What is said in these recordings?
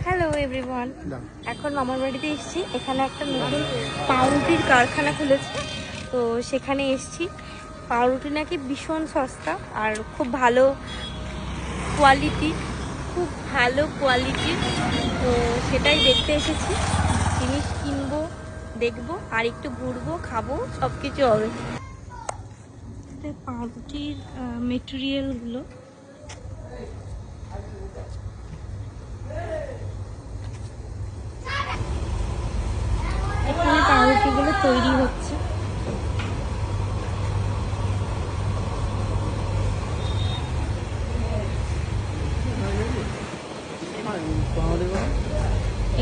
Hello everyone, এখন মামার বাড়িতে এসেছি। এখানে একটা নতুন পাউরুটির কারখানা খুলেছে, তো সেখানে এসেছি। পাউরুটি নাকি ভীষণ সস্তা আর খুব ভালো কোয়ালিটি, তো সেটাই দেখতে এসেছি। জিনিস কিনবো, দেখবো আর একটু ঘুরবো, খাবো, সব কিছু হবে। পাউরুটির মেটেরিয়ালগুলো এখানে পাউরুটিগুলো তৈরি হচ্ছে।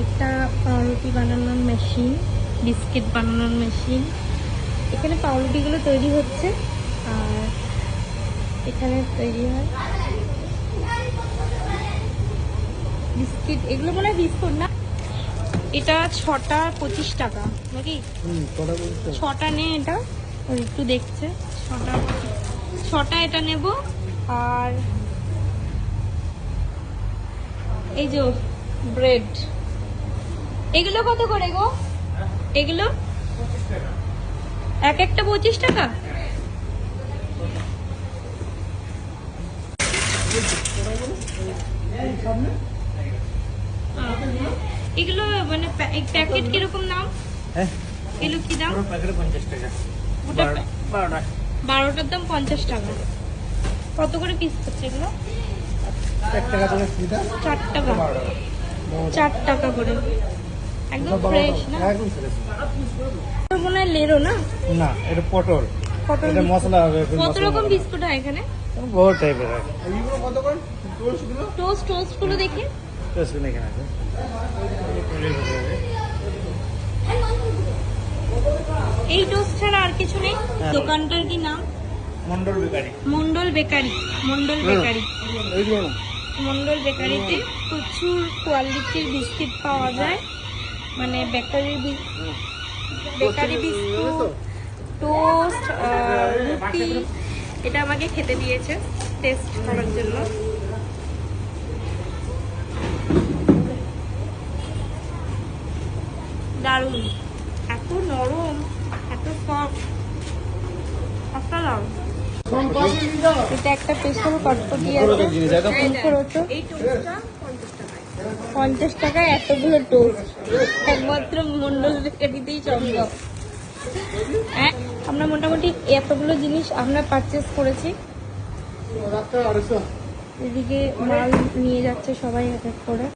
একটা পাউরুটি বানানোর মেশিন, বিস্কিট বানানোর মেশিন। এখানে পাউরুটিগুলো তৈরি হচ্ছে আর এখানে তৈরি হয় বিস্কিট। এগুলো মনে হয় বিস্কুট না। এটা 6টা 25 টাকা নাকি? 6টা নে, এটা একটু দেখছে। 6টা এটা নেব। আর এই যে ব্রেড, এগুলো কত করে গো? এগুলো এক একটা 25 টাকা। এগুলো মানে প্যাকেট কিরকম দাম? এগুলো কি দাম? 12টার দাম 50 টাকা। কত করে পিস করছে এগুলো? 4 টাকা করে, একদম ফ্রেশ না? মনে হয় লেরো না? না, এটা পটল। এটা মশলা হবে। কত রকম বিস্কুট হয় এখানে? বহুত টাইপের হয়। টোস্ট গুলো দেখি। এই টোস্ট ছাড়া আর কিছু নেই? দোকানটার কি নাম? মন্ডল বেকারিতে প্রচুর কোয়ালিটির বিস্কিট পাওয়া যায়, মানে বেকারি বিস্কুট, টোস্ট, রুটি। এটা আমাকে খেতে দিয়েছে টেস্ট করার জন্য। দারুণ, এত নরম, এত সফট। এটা একটা স্পেশাল কটকটি আছে, 50 টাকায় এতগুলো টোস্ট। একমাত্র মন্ডল বেকারিতেই সম্ভব। আমরা মোটামুটি এতগুলো জিনিস আমরা পারচেস করেছি। এদিকে মাল নিয়ে যাচ্ছে সবাই এক এক করে।